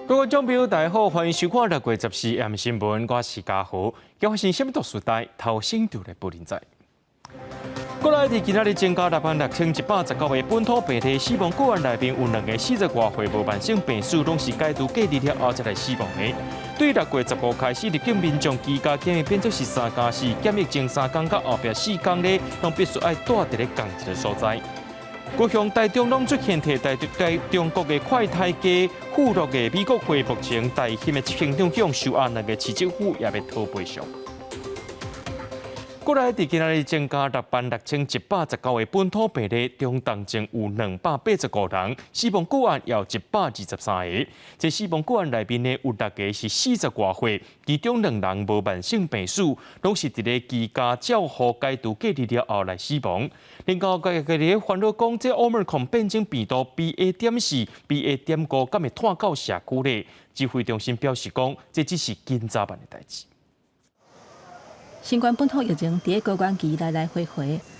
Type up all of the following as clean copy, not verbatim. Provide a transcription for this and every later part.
各位观众大家好，欢迎收看6月14 AM 新闻，我是嘉豪。今发生什么大事代？头先就来报连载。国内伫今仔日增加66119个本土病例，死亡个案内面有2个40多岁无慢性病史，拢是解除隔离了后才来死亡的。对6月15开始入境民众居家检疫变作是3+4，检疫前3天到后壁4天咧，拢必须爱待伫咧同一个所在。各项台中拢出现替代中国的快胎机附录的美国回目前大型的行政长受案2个市政府也要讨赔偿。国内伫今仔日增加66119个本土病例，中重症有285人，死亡个案也有123个。这死亡个案内面呢，有6个是40多岁，其中2人无慢性病史，拢是伫咧居家照护解除隔离了后来死亡。另外，各个咧烦恼讲，这 Omicron 变种病毒 BA.4、BA.5，敢会拖到社区咧？指挥中心表示讲，这只是今早办的代志。新冠本土疫情伫个高原期来回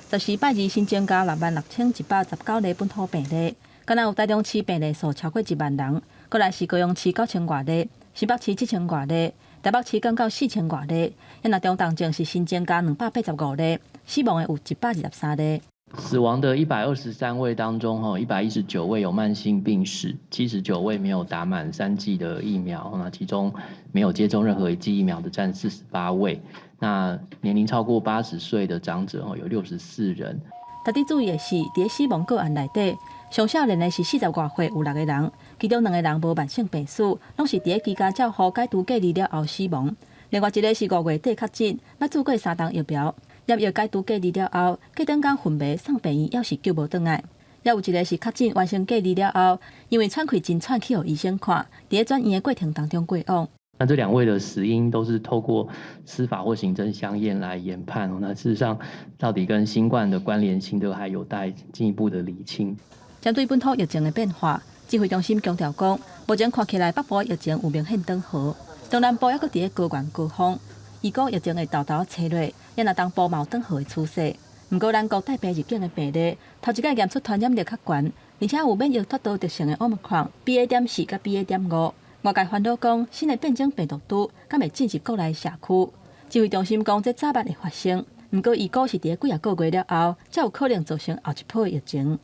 ，14拜二新增加66119例本土病例，敢若有台中市病例数超过1万人，过来是高雄市9000多例，新北市7000多例，台北市降到4000多例，那中重症是新增加285例，死亡的有123例。死亡的123位当中，119位有慢性病史，79位没有打满3剂的疫苗，那其中没有接种任何1剂疫苗的占48位。那年龄超过80岁的长者有64人。特别注意的是，伫死亡个案内底，上少年的是40多岁，有6个人，其中2个人无慢性病史，拢是伫居家照护解除隔离了后死亡。另外一个是5月底确诊，捌做过3档疫苗。验药解除隔离了后，隔顿天昏迷送病院，要是救无倒来。也有一个是确诊完成隔离了后，因为喘气真喘去予医生看，伫转院的过程当中过往。那这2位的死因都是透过司法或行政相验来研判那事实上，到底跟新冠的关联性都还有待进一步的厘清。针对本土疫情的变化，指挥中心强调讲，目前看起来北部疫情有明显转好，中南部还阁伫咧高原高峰。预估疫情会豆豆切落，也若东部嘛有转好的趋势。不过，咱国台北入境的病例，头一届验出传染力较悬，而且有免疫脱刀特性的 Omicron BA.4 甲 BA.5。外界烦恼讲，新的变种病毒株敢会进入国内社区？指挥中心讲，这早晚会发生。不过，预估是伫几个月了后，才有可能造成后一波的疫情。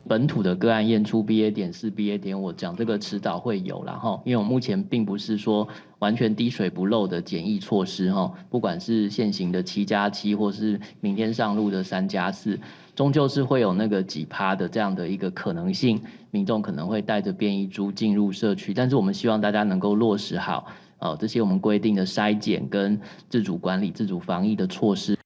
本土的个案验出 BA.4、BA.5， 我讲这个迟早会有啦哈，因为我目前并不是说完全滴水不漏的检疫措施哈，不管是现行的7+7，或是明天上路的3+4，终究是会有那个几%的这样的一个可能性，民众可能会带着变异株进入社区，但是我们希望大家能够落实好这些我们规定的筛检跟自主管理、自主防疫的措施。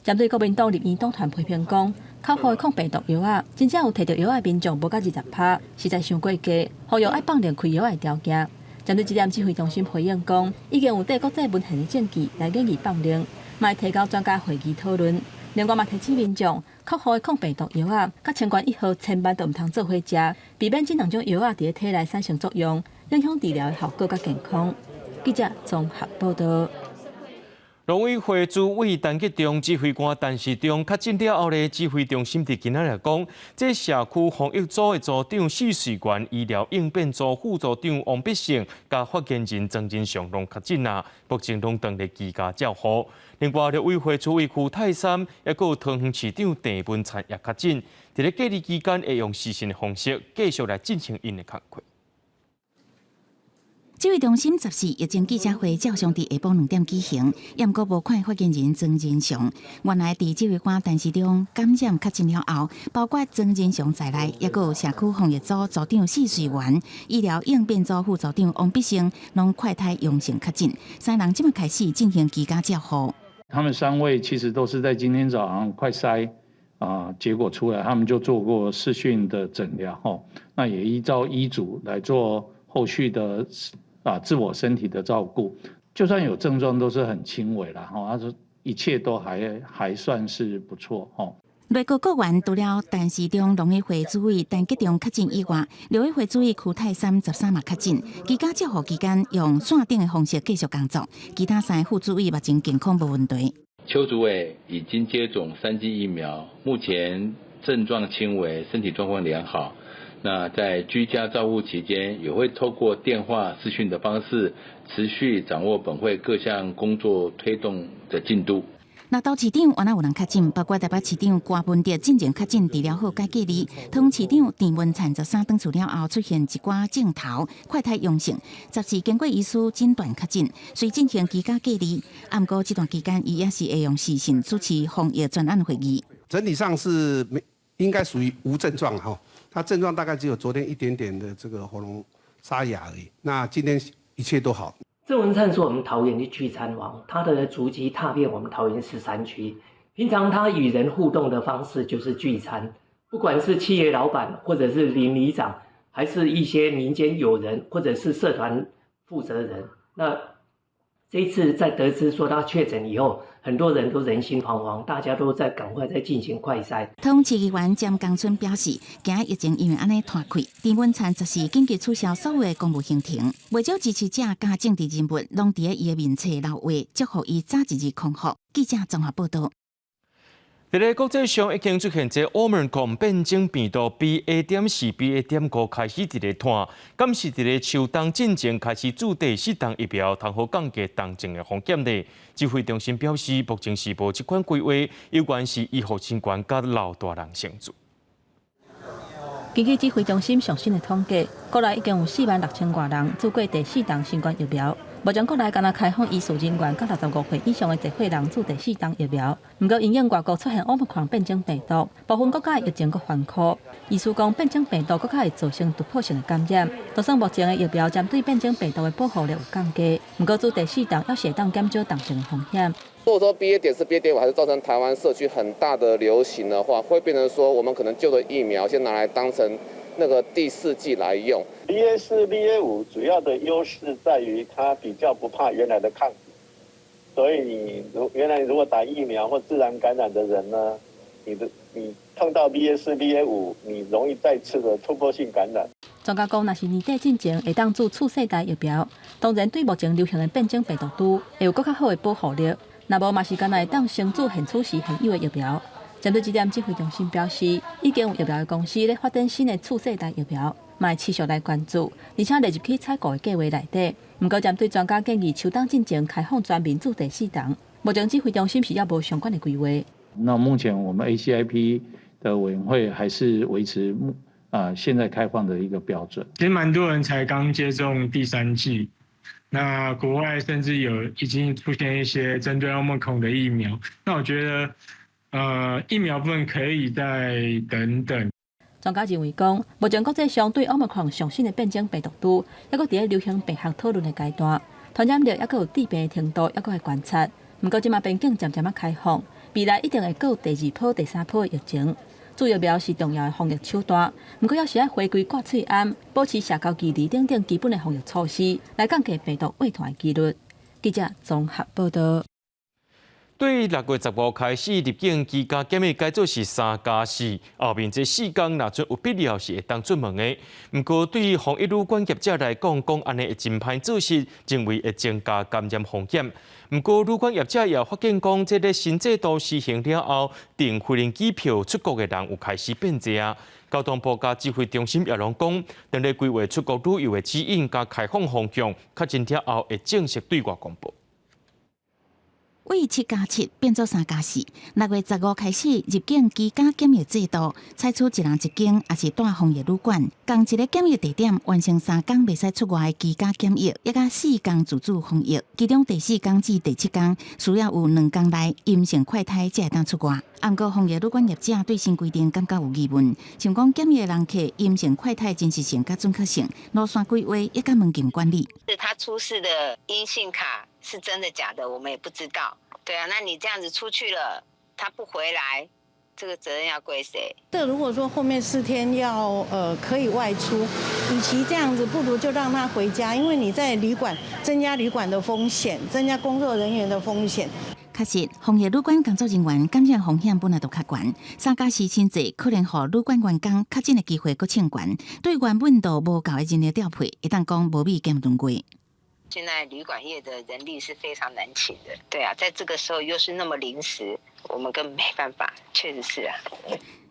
针对国民党立院党团批评讲，口服的抗病毒药啊，真正有摕到药的民众无到20%，实在伤过低，呼吁爱放亮开药的条件。针对这点，指挥中心回应讲，已经有国际文献的证据来建议放亮，嘛会提高专家会议讨论。另外嘛提醒民众，口服的抗病毒药啊，甲清冠1号千万都唔通做伙食，避免这2种药啊伫体内产生作用，影响治疗的效果甲健康。记者综合报道。农委会主委陈吉仲指挥官陈时中确诊了后咧，指挥中心伫今仔日讲，这社区防疫组的组长许水源、医疗应变组副组长王必胜，甲发言人曾金祥拢确诊目前拢当咧居家照护。另外，农委会主委区泰山，也佫有桃园市长郑文灿也确诊，伫咧隔离期间会用视讯的方式继续来进行因的工作。指挥中心14疫情记者会照常伫下晡2点举行，也毋过无看发言人曾仁祥。原来伫指挥官陈时中感染确诊了后，包括曾仁祥在内，也有社区防疫组组长许水源、医疗应变组副组长王必胜，拢快筛阳性确诊，3人今日开始进行居家照护。他们3位其实都是在今天早上快筛结果出来，他们就做过视讯的诊疗那也依照医嘱来做后续的自我身体的照顾，就算有症状都是很轻微啦他说一切都还算是不错内阁阁员除了陈时中、农委会主委陈吉仲确诊以外，农委会主委区泰山13嘛确诊，居家照护期间用线顶的方式继续工作，其他3个副主委目前健康无问题。邱主委已经接种3剂疫苗，目前症状轻微，身体状况良好。那在居家照护期间，也会透过电话、视讯的方式，持续掌握本会各项工作推动的进度。那到市长原来有人确诊，包括台北市长郭文哲进前确诊治疗后该隔离，汤市长郑文灿13顿处了后出现一寡镜头，快态阳性，14经过医师诊断确诊，虽进行居家隔离，不过这段期间伊也是会用视讯主持防疫专案会议。整体上是应该属于无症状哈，他症状大概只有昨天一点点的这个喉咙沙哑而已。那今天一切都好。郑文灿是我们桃园的聚餐王，他的足迹踏遍我们桃园13区。平常他与人互动的方式就是聚餐，不管是企业老板，或者是邻里长，还是一些民间友人，或者是社团负责人。那这一次在得知说他确诊以后，很多人都人心惶惶，大家都在赶快在进行快筛。汤市议员詹江春表示，今疫情因为安尼拖开，郑文灿则是紧急取消所有的公务行程，未少支持者加政治人物拢伫伊的面册留话，祝福伊早一日康复。记者综合报道。在咧国际上已经出现这 Omicron 变种病毒 BA.4、BA.5开始伫咧传，敢是伫咧秋冬进前开始注第4档疫苗，通好降低重症的风险呢？指挥中心表示，目前是无这款规划，有关是医护人员甲老大人先做。根据指挥中心最新的统计，国内已经有46000多人注过第4档新冠疫苗。目前国内敢若开放医术人员甲65岁以上的集会人注第4档疫苗。不过，因应外国出现 Omicron 变种病毒，部分国家疫情阁反复。医师讲，变种病毒阁较会造成突破性的感染。就算目前的疫苗针对变种病毒的保护力有降低，不过注第4档要适当减少重症的风险。如果说 BA.4、BA.5还是造成台湾社区很大的流行的话，会变成说我们可能旧的疫苗先拿来当成那个第4剂来用。BA.4、BA.5主要的优势在于它比较不怕原来的抗体，所以你如果打疫苗或自然感染的人呢，你碰到 BA.4、BA.5，你容易再次的突破性感染。专家讲，若是年底进前会当注次世代疫苗，当然对目前流行的变种病毒株会有更较好的保护力。若无嘛是干会当先注现处时现有的疫苗。针对这点，指挥中心表示，已经有疫苗的公司咧发展新的次世代疫苗，嘛会持续来关注，而且列入去采购的计划内底。不过，针对专家建议秋冬进前开放全民注第4档，目前指挥中心是也无相关的规划。那目前我们 ACIP 的委员会还是维持现在开放的一个标准。其实蛮多人才刚接种第3剂，那国外甚至已经出现一些针对 Omicron 的疫苗。那我觉得，疫苗部分可以再等等。专家认为讲，目前国际上对 Omicron 上新的变种病毒株，还阁伫咧流行病学讨论的阶段，传染力还阁有致病的程度，还阁会观察。不过，即马边境渐渐开放，未来一定会阁有第2波、第3波的疫情。注疫苗是重要的防疫手段，不过要是爱回归挂喙安，保持社交距离等等基本的防疫措施，来降低病毒外传的几率。记者综合报道。对6月15开始入境居家检疫改做是3+4，后面这4天若准有必要是会当出门的。不过对于防疫旅馆业者来讲安尼会真歹做事，认为会增加感染风险。不过旅馆业者也发现讲，这个新制度施行了后，订飞人机票出国的人有开始变多啊。交通部甲指挥中心也拢讲，等咧规划出国旅游的指引甲开放方向，确认了后会正式对外公布。为7+7变做3+4，6月15开始入境居家检疫制度，采取一人一间，也是住防疫旅馆，同一个检疫地点完成3天袂使出外的居家检疫，也甲4天自主防疫。其中第4天至第7天需要有2天内阴性快筛才会当出外。不过防疫旅馆业者对新规定感觉有疑问，想讲检疫的人客阴性快筛真实性甲准确性，路线规划也甲门禁管理。是他出示的阴性卡是真的假的，我们也不知道。对啊，那你这样子出去了，他不回来，这个责任要归谁？这如果说后面4天要可以外出，与其这样子，不如就让他回家，因为你在旅馆增加旅馆的风险，增加工作人员的风险。确实，防疫旅馆工作人员感染风险本来就较悬，3+4真济可能互旅馆员工确诊的机会阁清悬，对原本度无够的人力调配，会当讲无米减轮过。现在旅馆业的人力是非常难请的，对啊，在这个时候又是那么临时，我们根本没办法，确实是啊。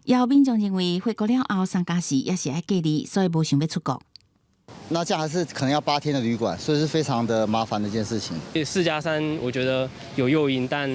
也有民众认为回国了后3加4也是要隔离，所以无想要出国。那这样还是可能要8天的旅馆，所以是非常的麻烦的一件事情。4+3，我觉得有诱因，但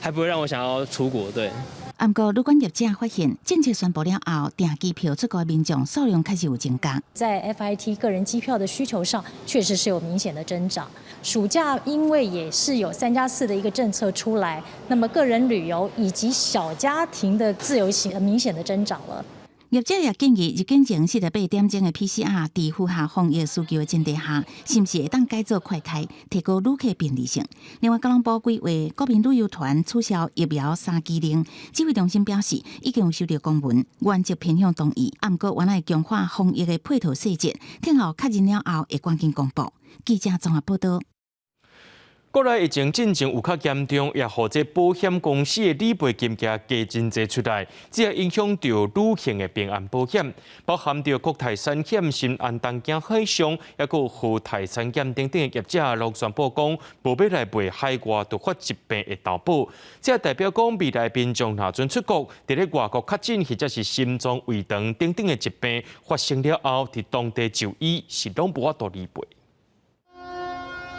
还不会让我想要出国。对。不过，旅馆业者发现，政策宣布了后，订机票出国的民众数量开始有增加。在 FIT 个人机票的需求上，确实是有明显的增长。暑假因为也是有3+4的一个政策出来，那么个人旅游以及小家庭的自由行明显的增长了。业者也建议入境前48点钟的 PCR， 在符合防疫需求的前提下，是不是会当改做快筛，提高旅客便利性？另外，交通部规划国民旅游团取消疫苗3期令，指挥中心表示，已经有收到公文，原则偏向同意。不过，原来强化防疫的配套细节，听候确认了后会赶紧公布。记者综合报道。国内疫情进程有较严重，也或者保险公司的理赔金额加真侪出来，这也影响到旅行的平安保险，包含到国泰产险、新安东京海上，也有和泰产险等等的业者陆宣布讲，无要来赔海外突发疾病的投保。这代表讲未来民众若准出国，伫咧外国确诊或者是心脏、胃肠等等的疾病发生了后，伫当地就医是拢无法度理赔。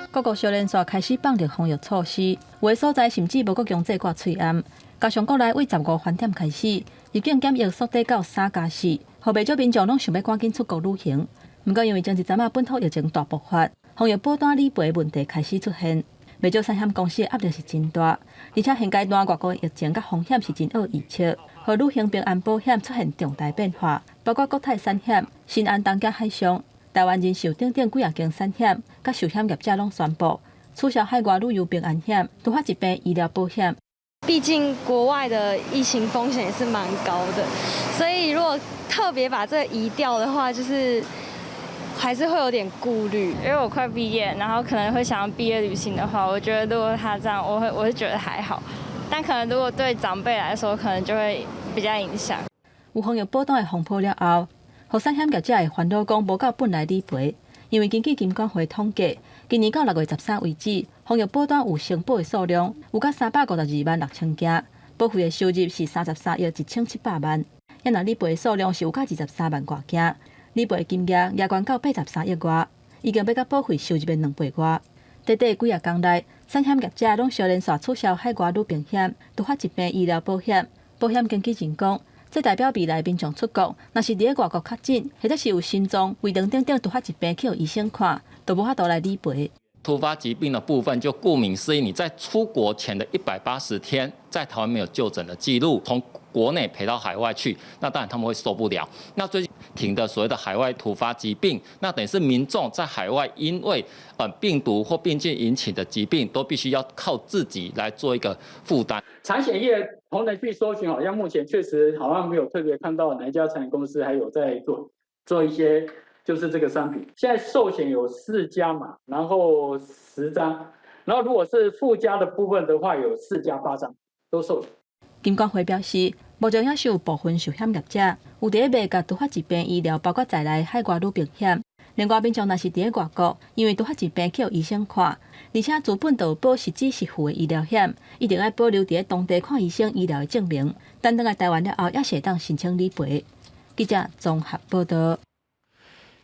各国小连续开始放入防疫措施，有的所在甚至无国强制挂喙罨。加上国内为15饭点开始，入境检疫缩短到3+4，互袂少民众拢想要赶紧出国旅行。不过因为前一阵本土疫情大爆发，防疫保单理赔问题开始出现，袂少产险公司的压力是真大。而且现阶段外国疫情甲风险是真恶预测，互旅行平安保险出现重大变化，包括国泰产险、新安东京海上。台湾人寿等等几啊间产险，甲寿险业者拢宣布取消海外旅游平安险、突发疾病医疗保险。毕竟国外的疫情风险也是蛮高的，所以如果特别把这个移掉的话，就是还是会有点顾虑。因为我快毕业，然后可能会想要毕业旅行的话，我觉得如果他这样，我会觉得还好。但可能如果对长辈来说，可能就会比较影响。有防疫保单的风波了后，互产险业者会烦恼讲无够本来理赔，因为根据金管会统计，今年到6月13为止，防疫保单有承保的数量有到352万6千件，保费的收入是33亿1700万，也若理赔的数量是有到23万多件，理赔金额也悬到83亿外，已经要甲保费收入的2倍外。短短几啊天内，产险业者拢小连续取消海外旅行险、突发疾病医疗保险。保险经纪人讲，这代表未来民众出国，若是伫咧外国确诊，或者是有心脏、胃肠等等突发疾病去互医生看，都无法度来理赔。突发疾病的部分，就顾名思义，你在出国前的180天，在台湾没有就诊的记录，从国内赔到海外去，那当然他们会受不了。那最近停的所谓的海外突发疾病，那等于是民众在海外因为病毒或病菌引起的疾病，都必须要靠自己来做一个负担。产险业同仁去搜寻，好像目前确实好像没有特别看到哪一家产险公司还有在做一些就是这个商品。现在寿险有4家嘛，然后10张，然后如果是附加的部分的话，有4加8张都寿险。金管会表示，目前也是有部分寿险业者有伫咧卖甲突发疾病医疗，包括在内海外旅行险。另外，民众若是伫咧外国，因为突发疾病去互医生看，而且资本就有保实支实付的医疗险，一定要保留伫咧当地看医生医疗的证明。等来台湾了后，也是会当申请理赔。记者综合报道。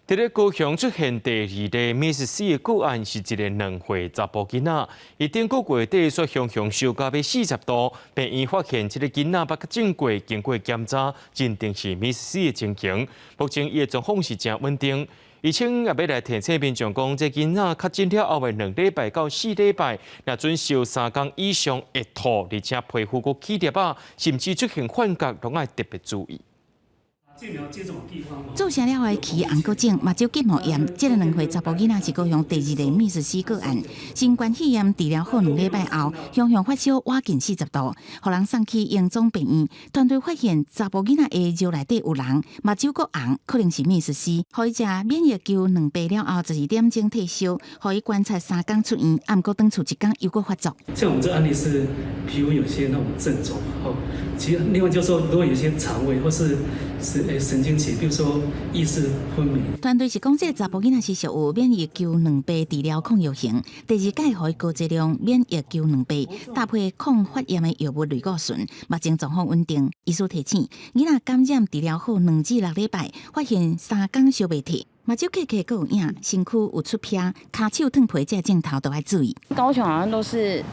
伫咧高雄出现第2例密室死的个案，是一个2岁查甫囡仔。伊顶个月底所向烧到要40度，病院发现这个囡仔捌确诊过，经过检查，认定是密室死的情形。目前伊的状况是真稳定。而且也要来提醒民众讲，这囡仔确诊了后的2礼拜到4礼拜，若准烧3天以上会吐，而且皮肤佮起粒啊，甚至出现幻觉，拢要特别注意。注射了后起红骨症、目睭结膜炎，这个2岁查甫囡仔是高雄第2例密室死个案。新冠肺炎治疗好2礼拜后，向发烧挖近40度，互人送去荣总病院。团队发现查甫囡仔的肉内底有脓，目睭佮红，可能是密室死。互伊食免疫球2杯了后，12点钟退烧，互伊观察3天出院，啊，毋过等厝1天又搁发作。像我们这案例是皮肤有些那种症状，其实另外就是说，如果有些肠胃或是是神经期，比如说意识昏迷。团队是讲，这个查甫囡仔是属有免疫球2倍治疗抗药型，第二届予高剂量免疫球2倍，搭配抗发炎的药物类固醇，目前状况稳定。医师提醒，囡仔感染治疗后2至6礼拜，发现3天烧袂退。目睭刻刻有影，身躯有出痱，骹手烫皮这镜头都要注意。高雄好像都是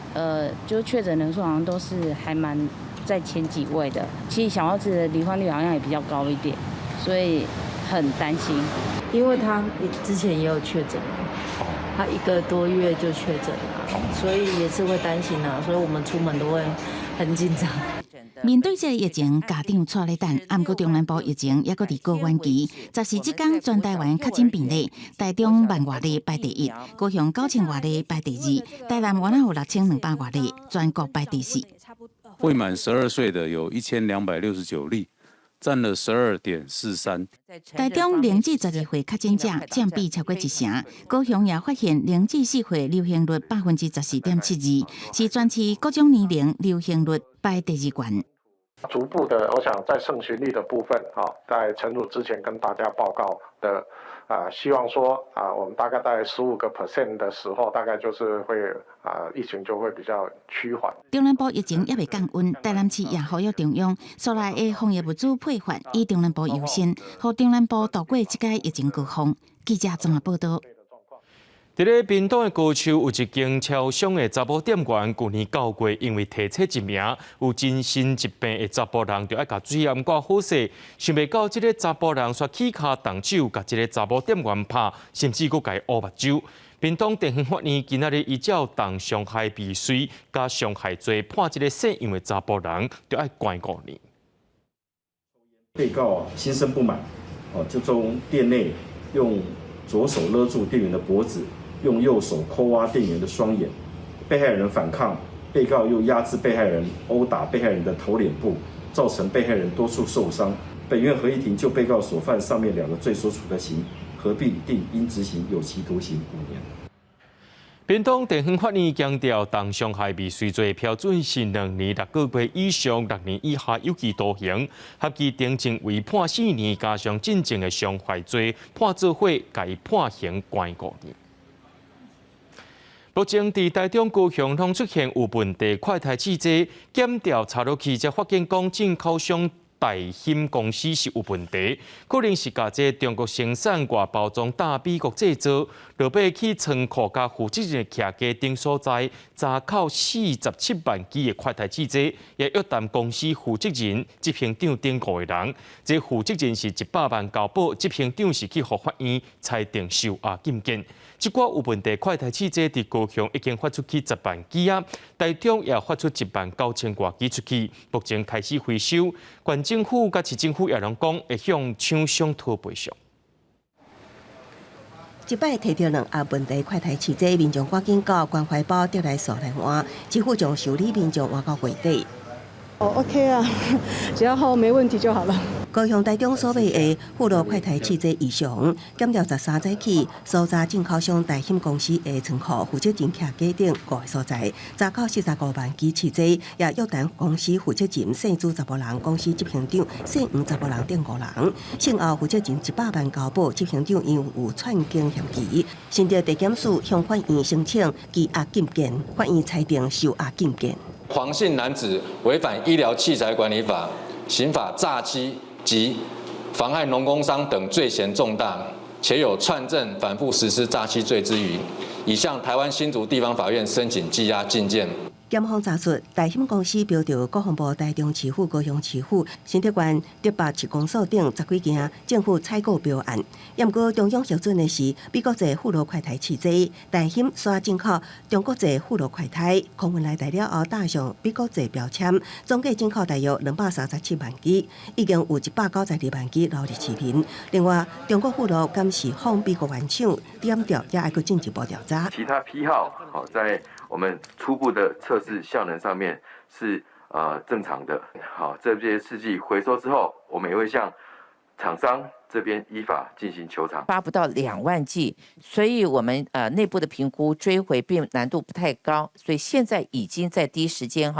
就是确诊人数好像都是还蛮在前几位的。其实小孩子的罹患率好像也比较高一点，所以很担心。因为他之前也有确诊，他1个多月就确诊了，所以也是会担心啊。所以我们出门都会很紧张。面对这个疫情，家长带咧等，不过中南部疫情也搁伫高原期。14日天全台湾确诊病例，台中10000多例排第1，高雄9000多例排第2，台南原来有6200多例，全国排第4。未满12岁的有1269例，占了12.43%。台中0至12岁确诊者占比超过1成，高雄也发现0至4岁流行率14.72%，是全市各种年龄流行率排第2冠。逐步的，我想在盛行率的部分，在晨乳之前跟大家报告的，希望说我们大概在15% 的时候，大概就是会疫情就会比较趋缓。中南部疫情也未降温，台南市也呼吁中央所来的防疫物资配发以中南部优先，让中南部度过这届疫情高峰。记者综合报道。伫咧屏东的高树有一间超商的查甫店员，去年9月因为提出一名有精神疾病的查甫人，就爱甲水盐挂好势，想袂到这个查甫人却起骹动手，甲这个查甫店员拍，甚至佫甲伊乌目睭。屏东地方法院今仔日依照同伤害未遂加伤害罪，判这个姓杨的查甫人，就爱关5年。被告心生不满，就从店内用左手勒住店员的脖子。用右手抠挖店员的双眼，被害人反抗，被告又压制被害人，殴打被害人的头脸部，造成被害人多处受伤。本院合议庭就被告所犯上面2个罪所处的刑，合并定应执行有期徒刑5年。屏东地方法院强调，同伤害未遂罪标准是2年6个月以上6年以下有期徒刑，合计定情为判4年，加上进前的伤害罪判做伙，甲伊判刑关5年。目前，伫台中、高雄拢出现有问题快台汽车，检调查落去，才发现讲进口商大兴公司是有问题，可能是甲这中国生产外包装打美国制造，落尾去仓库甲负责人徛家等所在，查扣47万支的快台汽车，也约谈公司负责人、执行长等5个人。这负责人是100万交保，执行长是去互法院裁定收押禁见。即寡有问题快台汽车伫高雄已经发出去10万支啊，台中也发出19000多支出去，目前开始回收。县政府甲市政府也拢讲会向厂商讨赔偿。一摆摕到2盒问题快台汽车，民众赶紧到关怀保调来索来换，几乎将修理民众换到月底。OK 啊，只要号没问题就好了。高雄、台中所卖的富罗快台汽车异常，检调13载起，所查进口商大兴公司的仓库负责人徛家等5个所在，查扣45万支汽车，也约谈公司负责人姓朱查甫人、公司执行长姓吴查甫人等5人，姓后负责人100万交保，执行长因有串经嫌疑，新竹地检署向法院申请羁押禁见，法院裁定收押禁见。黄姓男子违反医疗器材管理法、刑法诈欺及妨害农工商等罪嫌重大，且有串证反复实施诈欺罪之余，已向台湾新竹地方法院申请羁押禁见。检方查出，大兴公司标着国防部台中市府、高雄市府、新竹县竹北市公所等10几件政府采购标案。不过，中央核准的是美国制富罗快台汽车，大兴所进口中国制富罗快台，空运来台了后搭上美国制标签，总计进口大约237万支，已经有192万支流入市面。另外，中国富罗敢是仿美国原厂，检调也还佫进一步调查。其他批号在我们初步的测试效能上面是正常的。好，这些试剂回收之后，我们也会向厂商这边依法进行求偿。发不到2万剂，所以我们内部的评估追回并难度不太高，所以现在已经在第一时间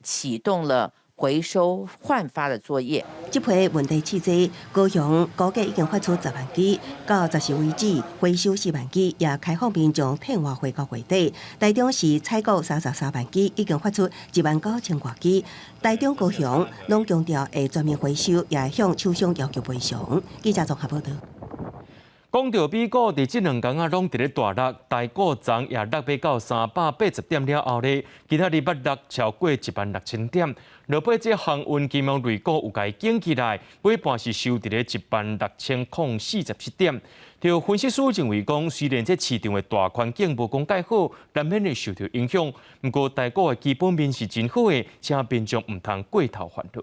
启动了回收换发的作业。这批问题汽车，高雄估计已经发出10万支，到10时为止回收4万支，也开放民众退换回到月底。台中市采购33万支，已经发出19000多支。台中、高雄拢强调会全面回收，也向厂商要求赔偿。记者综合报道。讲到美股，伫这2天啊，拢伫咧大落，台股昨也落尾到380点了后咧，其他日捌落超过16000点。落尾这航运金融类股有甲伊顶起来，尾盘是收伫咧16047点。就分析师认为讲，虽然这市场的大环境无讲介好，难免会受到影响。不过台股的基本面是真好的，请民众唔通过头烦恼。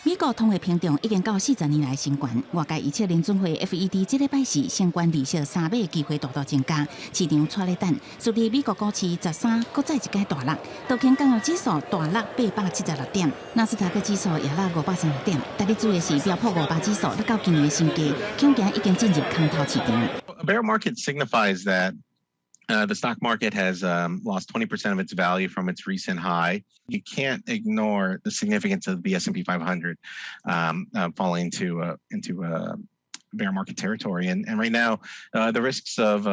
美国通货膨胀已经到40年来新高，外界预测联准会 FED 这礼拜四相关利息3码机会大大增加，市场带咧等。随着美国股市13搁再一届大落，道琼工业指数大落876点，纳斯达克指数也落536点。带你注意的是标普500指数落到今年的新低，恐惊已经进入空头市场。A bear market signifies that the stock market has lost 20% of its value from its recent high. You can't ignore the significance of the S&P 500 falling into bear market territory. And right now, the risks of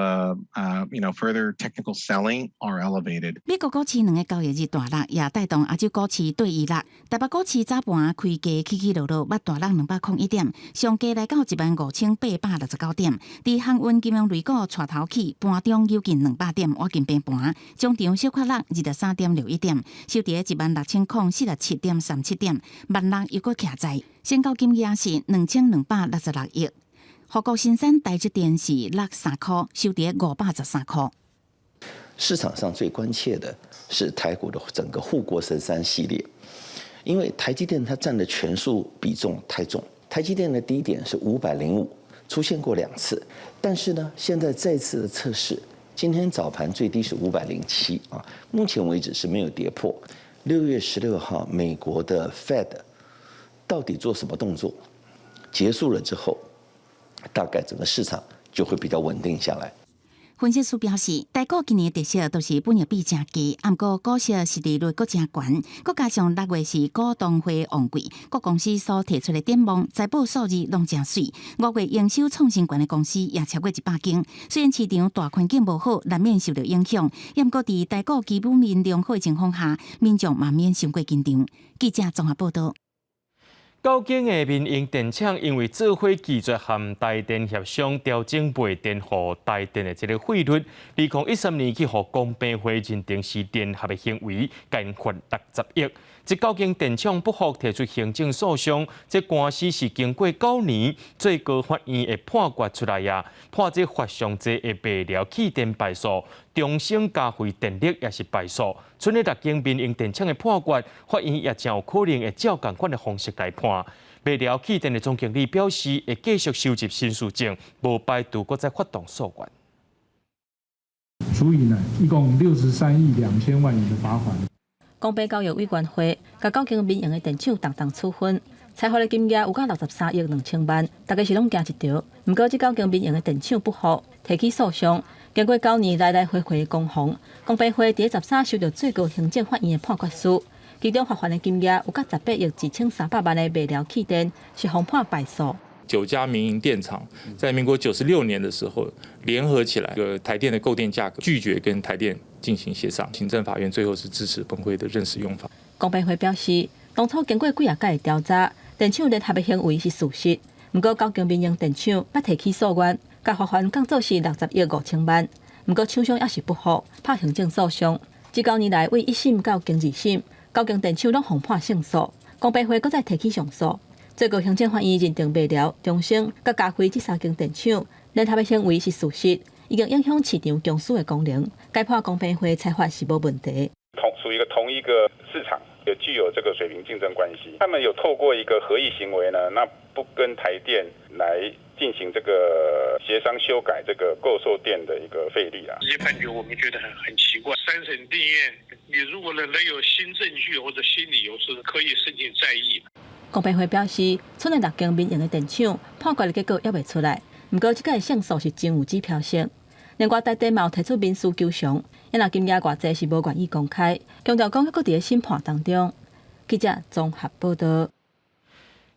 further technical selling are elevated. 美国股市2个交易日大落，也带动亚洲股市对伊落。台北股市早盘开价起起落落，捌大落201点，上价来到15869点。伫航运金融类股带头起，盘中有近200点，挖进平盘，中场小可落23.61点，收伫16047点37点，万落又搁徛在，成交金额是2266亿。华国新山台积电是落3块，收跌513块。市场上最关切的是台股的整个护国神山系列，因为台积电它占的权数比重太重。台积电的低点是505，出现过2次，但是呢，现在再次的测试，今天早盘最低是507啊，目前为止是没有跌破。6月16号，美国的 Fed 到底做什么动作？结束了之后，大概整个市场就会比较稳定下来。分析师表示，台股今年的特色都是本益比真低，不过股息殖利率阁真悬，阁加上6月是股东会旺季，各公司所提出的展望、财报数字拢真水。5月营收创新高的公司也超过100间。虽然市场大环境无好，难免受到影响，不过伫台股基本面良好的情况下，民众嘛免伤过紧张。记者综合报道。高景的民营电厂因为做伙拒绝和台电协商调整卖电予台电的这个费率，2013年去予公平会认定是联合的行为，减罚60亿。这高景电厂不服提出行政诉讼，这官司是经过9年，最高法院的判决出来呀，判这法上济的卖了气电败诉，中兴加费电力也是败诉。剩的6间民营电厂的判决，法院也真有可能会照共款的方式来判。卖了气电的总经理表示，会继续收集申诉证，无排除搁再发动诉愿。处以呢，一共63亿2千万元的罚款。公平交易委员会甲9间民营的电厂同处分，裁罚的金额有到63亿2千万，大概是拢惊一条。不过，这9间民营的电厂不服，提起诉讼。经过9年来回的攻防，公平会伫13收到最高行政法院的判决书，其中罚款的金额有到18亿2300万的卖了气电是封判败诉。9家民营电厂在民国96年的时候联合起来，台电的购电价格拒绝跟台电进行协商，行政法院最后是支持本会的认识用法。公平会表示，当初经过几啊届的调查，电厂联合的行为是事实。不过9间民营电厂捌提起诉愿，甲罚款降做是60亿5千万。不过厂商也是不服，拍行政诉讼。这9年来为1审到经2审，9间电厂拢封判胜诉。公平会搁再提起上诉。最高行政法院认定卖了、中兴、甲嘉辉这3间电厂联合的行为是事实，已经影响市场公司的功能，该判公平会裁罚是无问题。属于同一个市场，也具有这个水平竞争关系。他们有透过一个合议行为呢，那不跟台电来进行这个协商修改这个购售电的一个费率啊。这些判决我们觉得很奇怪。3审定谳，你如果能有新证据或者新理由，是可以申请再议。公平会表示，剩的6间民营的电厂判决的结果还未出来，不过这届胜诉是真有指标性。另外，台地嘛有提出民事求偿，因若金额偌济是无愿意公开，强调讲还搁伫咧审判当中。记者综合报道。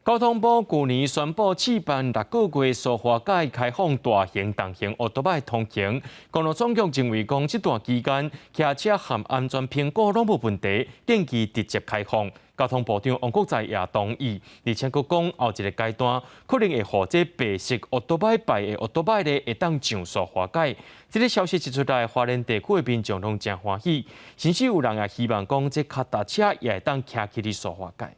交通部去年宣布试办6个月苏花改开放大型、重型奥多摆通行。公路总局认为讲，这段期间骑车含安全评估拢无问题，建议直接开放。交通部长王国材也同意，而且佫讲后一个阶段可能会让这白色奥多摆牌的奥多摆咧会当上苏花改。这个消息一出来，花莲地区的民众拢真欢喜，甚至有人也希望讲，这脚踏车也会当骑起哩苏花改。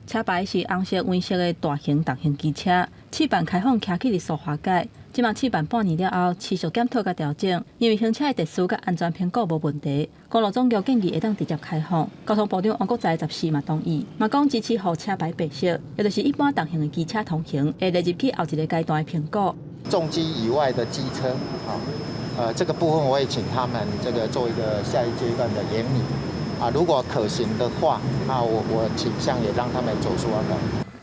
车牌是红色、黄色的大型、重型机车，试办开放骑起的苏花改。即马试办半年了后，持续检讨甲调整，因为行车的特殊甲安全评估无问题，公路总局建议会当直接开放。交通部长王国材14嘛同意，嘛讲支持互车牌白色，也就是一般重型的机车通行，会列入去后一个阶段的评估。重机以外的机车，这个部分我也请他们这个做一个下一阶段的研拟。如果可行的话，那我倾向也让他们走出来的。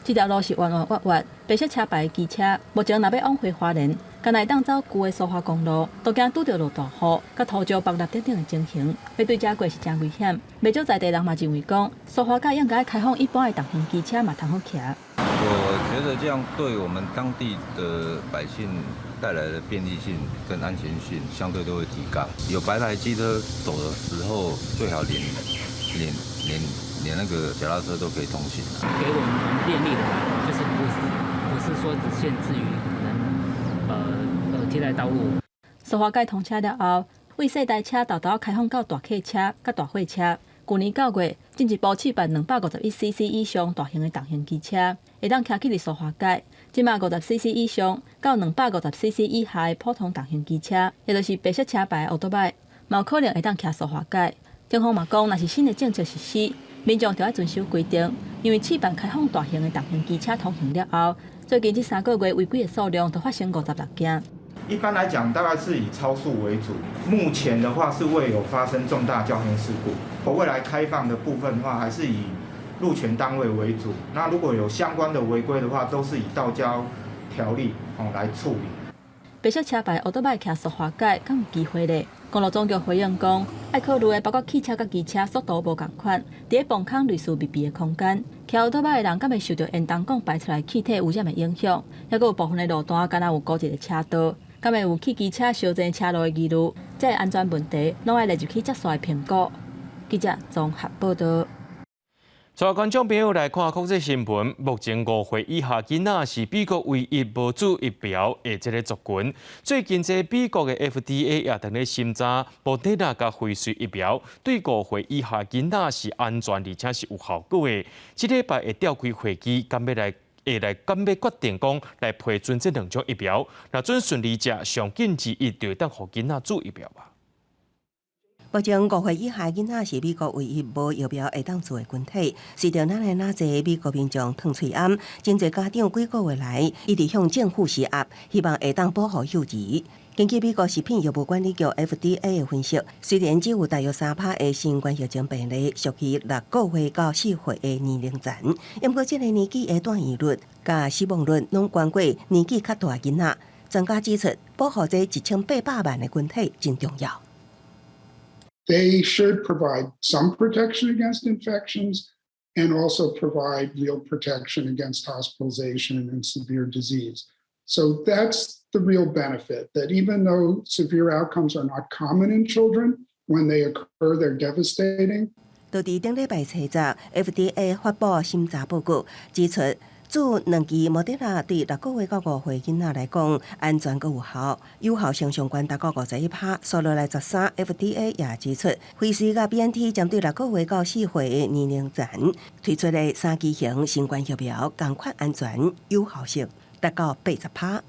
这条路是弯弯弯弯，白色车牌的机车，目前若要往回花莲，敢若会当走旧的苏花公路，都惊拄到落大雨，甲土石崩落等等的情形，要对车过是真危险。不少在地人嘛认为讲，苏花改应该开放一般的重型机车嘛通好骑。我觉得这样对我们当地的百姓带来的便利性跟安全性相对都会提高。有白牌机车走的时候，最好连那个脚踏车都可以通行。给我们蛮便利的啦，就是不是说只限制于可能替代道路。苏花改通车了后，为细台车豆豆开放到大客车、甲大货车。去年9月，进一步试办251cc 以上大型的重型机车，会当骑起哩苏花改。即马50cc 以上到250cc 以下的普通重型机车，也就是白色车牌奥多摆，嘛有可能会当骑苏花改。警方嘛讲，若是新的政策实施，民众就要遵守规定，因为试办开放大型的重型机车通行了后，最近这3个月违规的数量都发生56件。一般来讲，大概是以超速为主。目前的话是未有发生重大交通事故。未来开放的部分的话，还是以路权单位为主。那如果有相关的违规的话，都是以道交条例来处理。白色车牌奥多摆骑苏花改，敢有机会咧？公路总局回应讲，爱考虑的包括汽车甲机车速度无共款，伫咧磅空类似密闭的空间，骑奥多摆的人敢会受到烟筒讲排出来气体污染的影响，还佫有部分的路段敢若有固一个车道。敢会有去机车烧前车路的疑虑，这安全问题拢爱列入去接续的评估。记者综合报道。带观众朋友来看国际新闻。目前5岁以下囡仔是美国唯一无注疫苗的这个族群。最近这美国的 FDA 也等咧审查莫德纳甲辉瑞疫苗，对5岁以下囡仔是安全而且是有效果的。这礼拜会召开会议，敢要决定讲来批准这2种疫苗。若准顺利者，上紧之一就当互囡仔注疫苗吧。目前5岁以下囡仔是美国唯一无疫苗会当做的群体，随着咱的哪侪美国民众脱喙暗，真侪家长几个月来一直向政府施压，希望会当保护幼儿。根据美国食品药物管理局 FDA 的分析，虽然只有大约3%的新冠疫情病例属于6个月到4岁的年龄层，不过这个年纪的转移率甲死亡率拢高过年纪较大的囡仔。专家指出，保护这1800万的群体真重要。They should provide some protection against infections and also provide real protection against hospitalization and severe disease. So that's the real benefit, that even though severe outcomes are not common in children, when they occur, they're devastating. 就伫顶礼拜初十 ，FDA 发布审查报告，指出自2剂莫德纳对6个月到5岁囡仔来讲，安全佮有效，有效性上悬达到51%。数落来13 ，FDA 也指出，辉瑞甲 BNT 针对6个月到4岁的年龄层推出的3剂型新冠疫苗，同款安全有效性达到80%。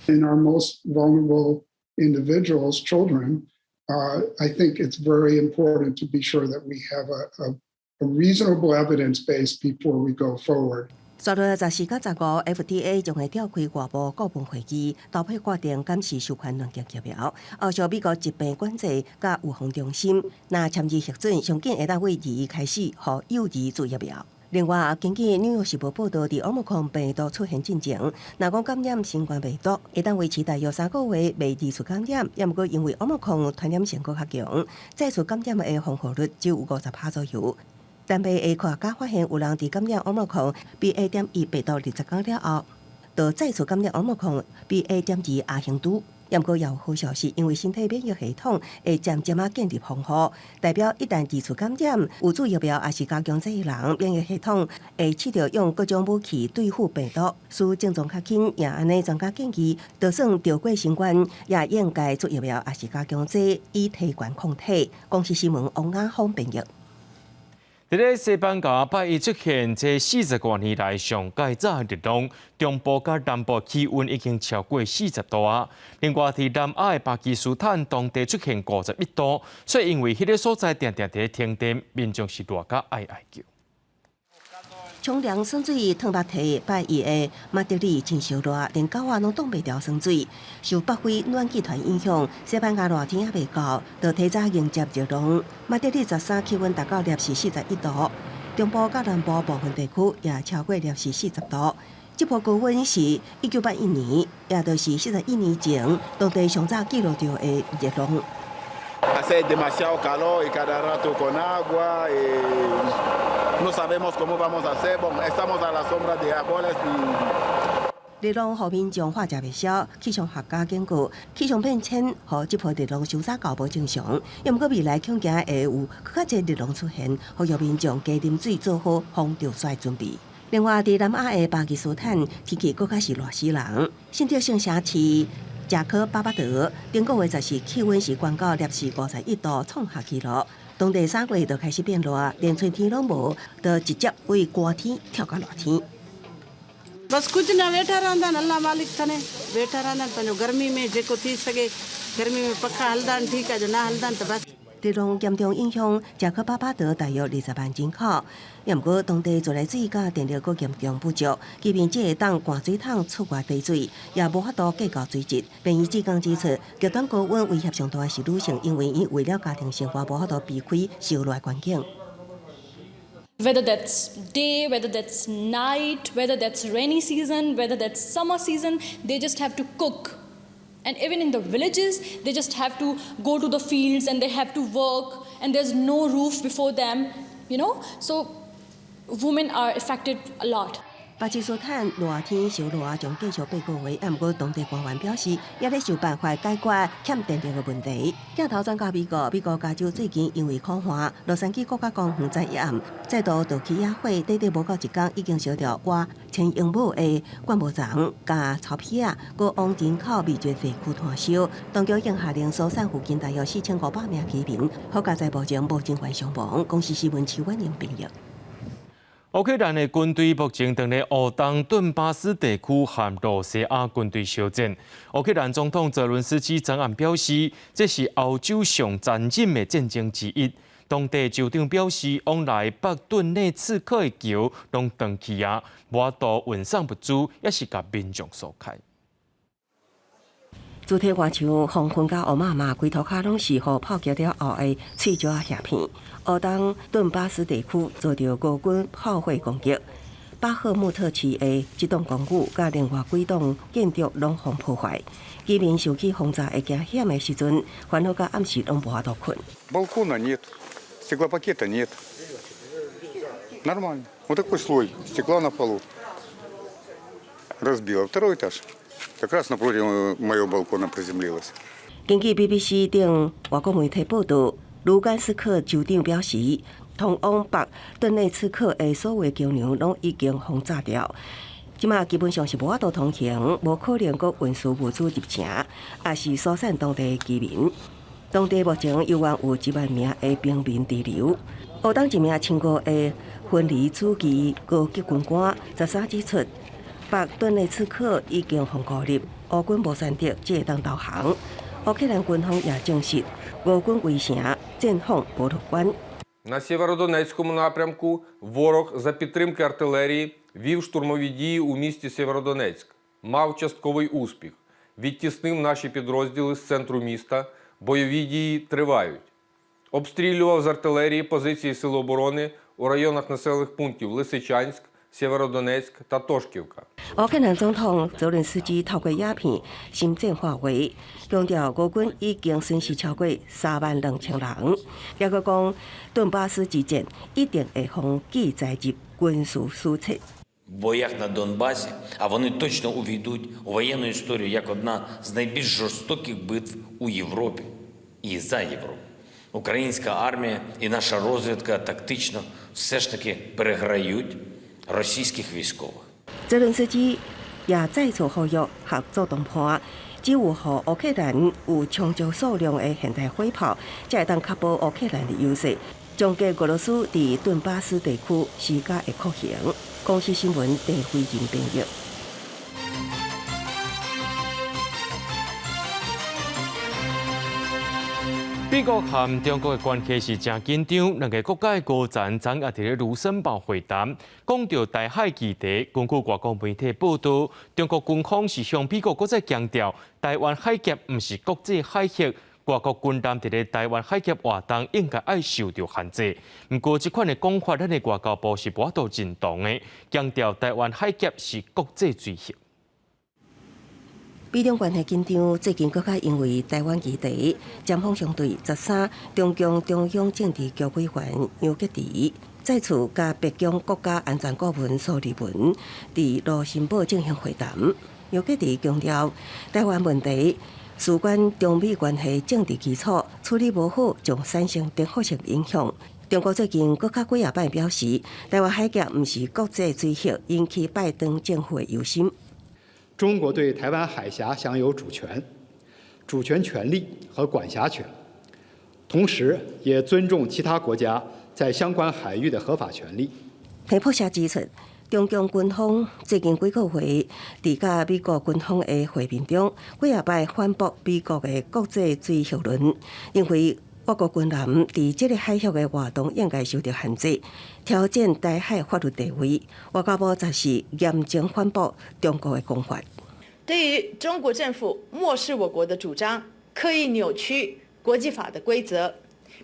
In our most vulnerable individuals, children, I think it's very important to be sure that we have a reasonable evidence base before we go forward. 3月14到15 ，FDA 将会召开外部顾问会议，投票决定监视授权2剂疫苗。后续美国疾病管制甲预防中心，若签字核准，上紧会当为2月开始，予幼儿注疫苗。另外，根据《纽约时报》报道，伫Omicron病毒出现进前，若讲感染新冠病毒，会当维持大约3个月未二次感染，也毋过因为Omicron传染性较强，再次感染的防护率只有50%左右。但被科学家发现有人伫感染Omicron BA.1病毒20天了后，就再次感染Omicron BA.2亚型株。也毋过也有好消息，因为身体免疫系统会渐渐建立防护，代表一旦二次感染，有注疫苗也是加强这一人免疫系统会试着用各种武器对付病毒，使症状较轻。也安尼，专家建议，就算得过新冠，也应该做疫苗，也是加强这以提悬抗体。公司新闻王雅芳编译。伫咧西班牙拜一出现这40多年来上介早的热浪，中部甲南部气温已经超过40度啊。另外，伫南亚的巴基斯坦当地出现51度，所以因为迄个所在常常伫停电，民众是热甲哀叫。冲凉酸水烫目涕，拜一的马德里真烧热，连狗仔拢挡袂牢酸水。受北非暖气团影响，西班牙热天还未到，就提早迎接热浪。马德里13气温达到摄氏41度，中部甲南部部分地区也超过摄氏40度。这波高温是1981年，也就是41年前当地上早记录到的热浪。Hace demasiado calor y cada rato con agua y no sabemos cómo vamos a hacer. Estamos a la sombra de árboles y 热浪互民众化食袂消，气象学家警告，气象变迁互这波热浪收早到无正常，也毋过未来恐惊会有更较侪热浪出现，呼吁民众加啉水，做好防潮水准备。另外，伫南亚的巴基斯坦天气更较是热死人，新竹县城市贾科巴巴德顶个月14气温是降到摄氏51度，创下纪录。当地3月就开始变热，连春天拢无，就直接为寒天跳到热天。बस कुछ न वेठा रहंदा अल्लाह मालिक थने वेठा रहंदा पंहिंजो गर्मी में जेको थी सघे गर्मी में पखा हलंदा ठीकु आहे जो न हलंदा त बस 热浪严重影响贾科巴巴德大约20万人口，也毋过当地自来水甲电力阁严重不足，即便只会当灌水桶出外提水，也无法度计较水质。便衣职工指出，极端高温威胁上大的是女性，因为伊为了家庭生活无法度避开烧热环境。Whether that's day, whether that's night, whether that's rainy season, whether that's summer season, they just have to cook. And even in the villages, they just have to go to the fields and they have to work and there's no roof before them, you know. So women are affected a lot. 巴基斯坦热天烧热将继续8个月，不过当地官员表示，也在想办法解决欠电力的问题。镜头转到美国，美国加州最近因为酷寒，洛杉矶国家公园在一暗再度倒起野火，短短无到1天已经烧掉约1000英亩的灌木丛加草皮啊，搁往人口密集地区传烧。当局已下令疏散附近大约4500名居民，好加在目前无尽管伤亡。公司新闻邱婉莹编译。乌克兰的军队目前正在乌东顿巴斯地区和罗西亚军队相战。乌克兰总统泽伦斯基昨晚表示，这是欧洲上残忍的战争之一。当地州长表示，往来北顿内刺客的桥拢断去啊，无法度运送物资，也是甲民众疏开。主体外墙、黄昏甲乌妈妈规头骹拢是互炮击了后的碎石叶片。乌东顿巴斯地区遭到俄军炮火攻击，巴赫穆特市的一栋公寓甲另外几栋建筑拢互破坏，居民受起轰炸的惊险的时阵，烦恼到暗时拢无法度困。Балкона нет, стеклопакета нет. Нормально. Вот такой слой стекла на полу. Разбило. Второй этаж. Как раз напротив моего балкона приземлилось. 根据 BBC 等外国媒体报道。卢甘斯克州长表示，通往北顿内茨克的所有桥梁拢已经轰炸掉，即马基本上是无法度通行，无可能阁运输物资入城，也是疏散当地居民。当地目前有约有1万名的平民滞留。乌东一名15的分离主义高级军官13指出，北顿内茨克已经封孤立，乌军无选择只会当投降。乌克兰军方也证实，俄军围城战况不乐观。На Сєвєродонецькому напрямку ворог за підтримки артилерії вів штурмові дії у місті Сєвєродонецьк. Мав частковий успіх. Відтіснив наші підрозділи з центру міста. Бойові дії тривають. Обстрілював з артилерії позиції Сил оборони у районах населених пунктів Лисичанськ, Сєвєродонецьк та Тошківка.乌克兰总统泽连斯基透过鸦片深圳话为，强调俄军已经损失超过32000人，也个讲顿巴斯之战一定会放记载入军事史册。 В боях на Донбасі, а вони точно увійдуть у воєнну історію як одна з найбільш жорстоких битв у Європі і за Європу. Українська армія і наша розвідка тактично все ж таки переграють російських військових. 泽连斯基也再次呼吁合作谈判，只有和乌克兰有充足数量的现代火炮，才会当确保乌克兰的优势，终结俄罗斯在顿巴斯地区施加的酷刑。公司新闻第辉人编译。 美国和中国的关系是真紧张，两个国家的高层昨也伫咧卢森堡会谈，讲到台海议题。根据外国媒体报道，中国军方是向美国搁再强调，台湾海峡毋是国际海峡。 外国军舰伫咧台湾海峡活动，应该爱受到限制。不过，这款的讲法，咱的外交部是无法度认同的，强调台湾海峡是国际水峡。美中关系紧张，最近更加因为台湾议题，双方相对13，中共中央政治局委员杨洁篪再次甲北京国家安全顾问苏立文伫卢森堡进行会谈。杨洁篪强调，台湾问题。 事关中美关系政治基础处理无好，将产生颠覆性影响。中国最近搁较几夜摆表示，台湾海峡毋是国际水峡，引起拜登政府的忧心。中国对台湾海峡享有主权、主权权利和管辖权，同时也尊重其他国家在相关海域的合法权利。彭博社指出。 中共军方最近几个月伫甲美国军方的会面中，几夜摆反驳美国的国际水峡论，认为我国军舰伫这个海峡的活动应该受到限制，挑战台海法律地位。外交部则是严正反驳中国的讲法。对于中国政府漠视我国的主张，刻意扭曲国际法的规则，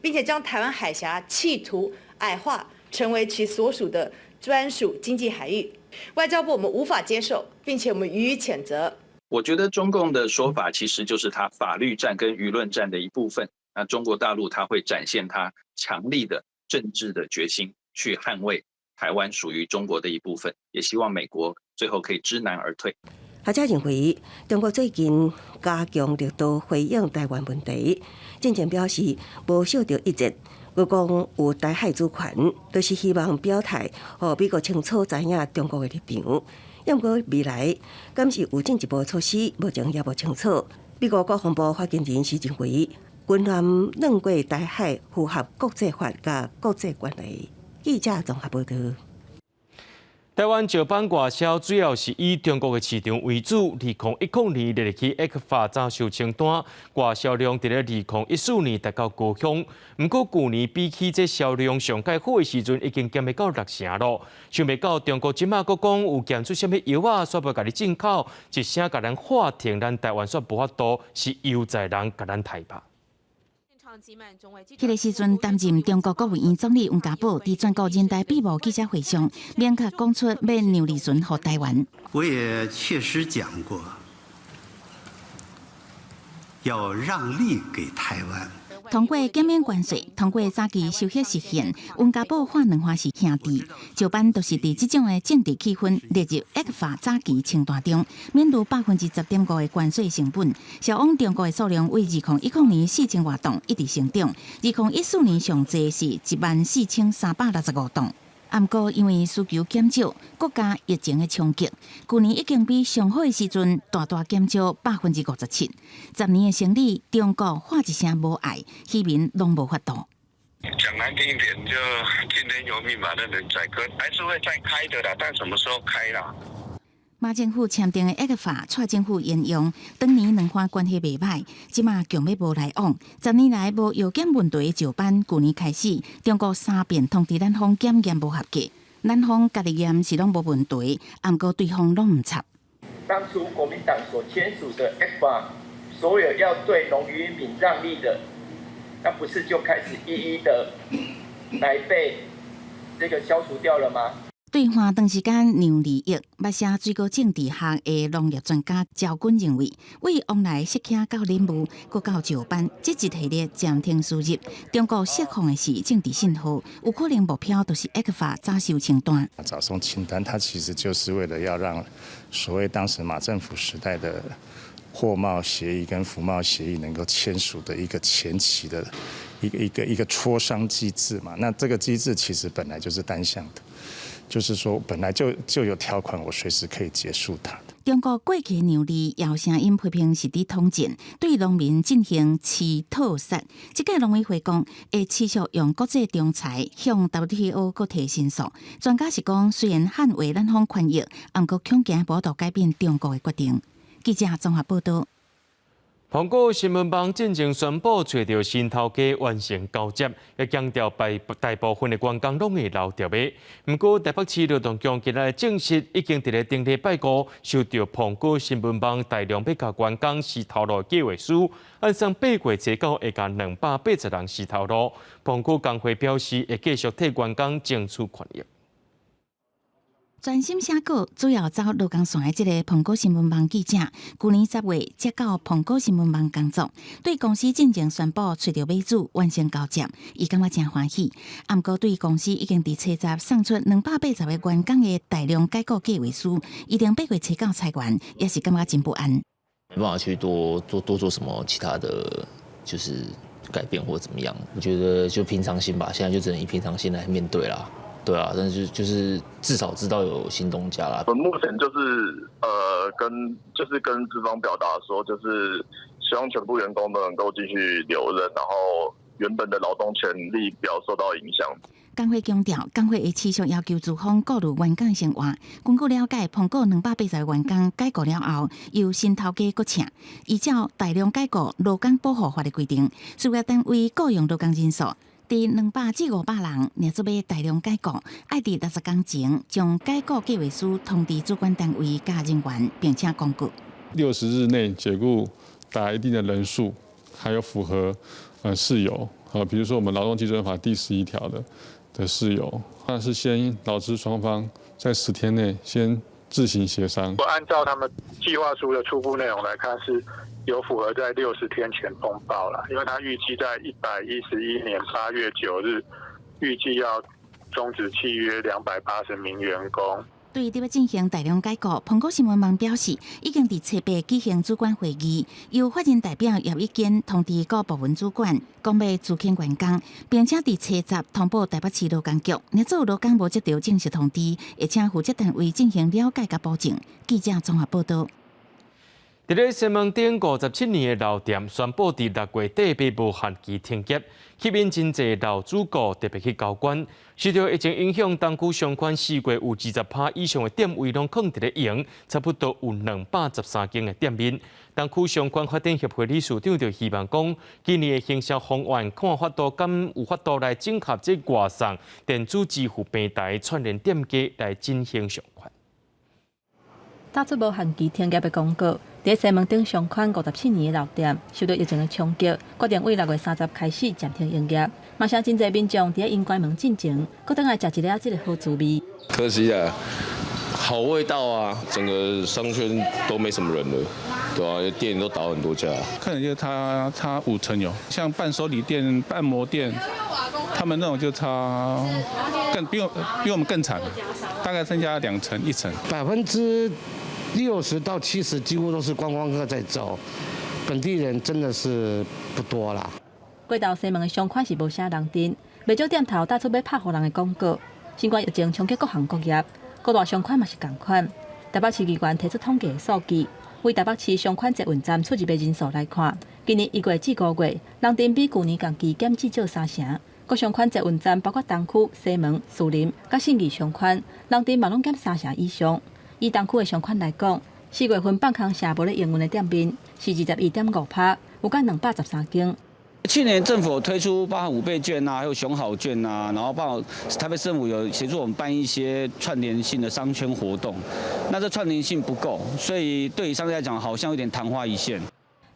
并且将台湾海峡企图矮化，成为其所属的。 专属经济海域，外交部我们无法接受，并且我们予以谴责。我觉得中共的说法其实就是他法律战跟舆论战的一部分。那中国大陆他会展现他强力的政治的决心，去捍卫台湾属于中国的一部分，也希望美国最后可以知难而退。学者认为，中国最近加强力度回应台湾问题，进前表示无受到一致。 我讲有台海主权，就是希望表态，让美国清楚知影中国的立场。要过未来，敢是有进一步措施，目前也无清楚。美国国防部发言人是认为，军舰软过台海符合国际法甲国际惯例。记者综合报道。 台湾石板外销主要是以中国的市场为主。2010年列入去 ECFA 早收清单，外销量伫咧2014年达到高峰。不过去年比起这销量上介好的时阵，已经减袂到60%咯。想袂到中国即马佫讲有检出啥物药啊，煞要甲你进口，一声甲咱喊停，咱台湾煞无法度，是有在人甲咱抬吧。 迄个时阵，担任中国国务院总理温家宝伫全国人大闭幕记者会上，明确讲出要让利润给台湾。我也确实讲过，要让利给台湾。 通过减免关税，通过早期修宪实现，温家宝喊两话是兄弟，石板都是伫这种的政治气氛列入 ECFA 早期清单中，免除10.5%的关税成本。销往中国的数量为2010年4000多吨一直成长，2014年上济是14365吨。 不过，因为需求减少，国家疫情的冲击，去年已经比上好的时阵大减少57%。10年的生意，中国喊一声无爱，市民拢无法度。讲难听一点，就听天由命吧，任人宰割，还是会再开的啦，但什么时候开啦？ 马政府签订的 ECFA， 蔡政府沿用，当年两方关系袂歹，即马强要无来往。10年来无药检问题的石板，去年开始，中国3遍通知咱方检验无合格，咱方家己验是拢无问题，不过对方拢唔插。当初国民党所签署的 ECFA， 所有要对农渔民让利的，那不是就开始一一的来被这个消除掉了吗？对话长时间让利益，目写水果政治学的农业专家赵军认为，为往来设卡到任务，搁到上班，这一系列暂停输入，中国释放的是政治信号，有可能目标就是ECFA法早收清单。早收清单，它其实就是为了要让所谓当时马政府时代的货贸协议跟服贸协议能够签署的一个前期的一个磋商机制嘛。那这个机制其实本来就是单向的。就是说，本来就有条款，我随时可以结束它的。中国过去让利摇声音批评是伫统战，对农民进行吃讨杀。这届农委会讲会持续用国际仲裁向 WTO 搁提申诉。专家是讲，虽然捍卫咱方权益，但搁恐惊无度改变中国的决定。记者综合报道。苹果新闻网进前宣布找到新头家完成交接，也强调大部分的员工拢会留条尾。不过，台北市劳动局今日证实，已经伫咧顶礼拜五收到苹果新闻网大量要甲员工施头路计划书，按算8月初到会甲280人施头路。苹果工会表示，会继续替员工争取权益。专心写稿，主要走劳工线的这个苹果新闻网记者，去年10月接到苹果新闻网工作，对公司进前宣布找到买主完成交接，伊感觉真欢喜。不过对公司已经伫初十送出280个员工的大量解雇计划书，一定8月初到裁员，也是感觉真不安。没办法去多做什么其他的，就是改变或怎么样。我觉得就平常心吧，现在就只能以平常心来面对啦。对啊，但是就是至少知道有新东家啦。目前就是跟资方表达说，就是希望全部员工都能够继续留任，然后原本的劳动权利不要受到影响。工会强调，工会会持续要求资方顾虑员工的生活。根据了解，苹果280个员工解雇了后，由新头家搁请，依照大量解雇劳工保护法的规定，事业单位雇用劳工人数。伫200至500人，若做要大量解雇，爱伫60天前将解雇计划书通知主管单位甲人员，并且公告60日内解雇达一定的人数，还有符合事由比如说我们劳动基准法第11条的事由，那是先劳资双方在10天内先自行协商。按照他们计划书的初步内容来看是。有符合在60天前通报了，因为他预计在111年8月9日，预计要终止契约280名员工。对伫要进行大量解雇，苹果新闻网表示，已经伫初8举行主管会议，由法人代表叶一坚通知各部门主管，讲要资遣员工，并且伫初10通报台北市劳工局。若做劳工无接到正式通知，会请负责单位进行了解甲保证。记者综合报道。伫咧西门町57年的老店宣布，伫6月底被无限期停业，吸引真侪老主顾特别去交关。受到疫情影响，东区相关4月有20%以上的店位拢放伫咧营，差不多有213间的店面。东区相关发展协会理事长就希望讲，今年的行销方案看法度敢有法度来整合这外送、电子支付平台串联店家来进行上款。打出无限期停业的公告，伫西门町上款57年的老店，受到疫情的冲击，决定为6月30开始暂停营业。马上真侪民众伫因关门进前，搁等来食一粒这个好滋味。可惜啊，好味道啊，整个商圈都没什么人了，对啊，店都倒很多家。看起来差5成有，像伴手礼店、按摩店，他们那种就差比我们更惨，大概剩下2成、1成60%到70%几乎都是观光客在走，本地人真的是不多啦。过道西门的商款是无啥人订，袂少店头打出要拍互人的广告。新冠疫情冲击各行各业，各大商款嘛是同款。台北市议员提出统计的数据，为台北市商款捷运站出入的人数来看，今年1月至5月，人订比去年同期减至少3成。各商款捷运站包括东区、西门、士林、甲信义商款，人订嘛拢减3成以上。以东区的商款来讲，4月份放空社无咧营运的店面是21.5%，有甲213间。去年政府推出包含5倍券啊，还有熊好券啊，然后包括台北市政府有协助我们办一些串联性的商圈活动，那这串联性不够，所以对于商家来讲好像有点昙花一现。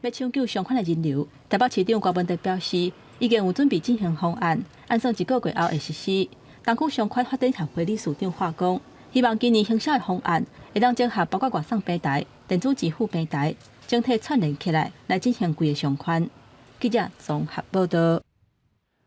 要抢救商款的人流，台北市长郭文德表示，已经有准备进行方案，按算1个月后会实施。东区商圈发展协会理事长话讲，希望今年行销的方案会当整合包括外送平台、电子支付平台，整体串联起来进行规个商圈。记者综合报道。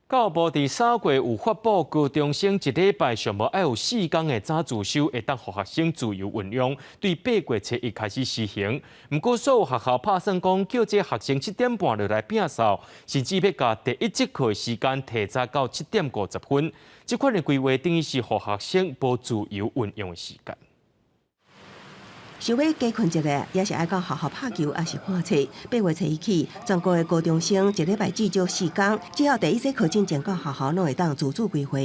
教育部伫3月有发布，高中生一礼拜上无要有4天的早自修，会当互学生自由运用。对8月初1开始施行，不过所有学校拍算讲，叫这学生7点半就来摒扫，甚至要甲第一节课的时间提早到7点50分。这款的规划等于是互学生无自由运用的时间。想要加困一个，也是爱到学校拍球，也是看册。8月初1起，全国的高中生一礼拜至少4天，只要第一节课进前到学校，拢会当自主规划。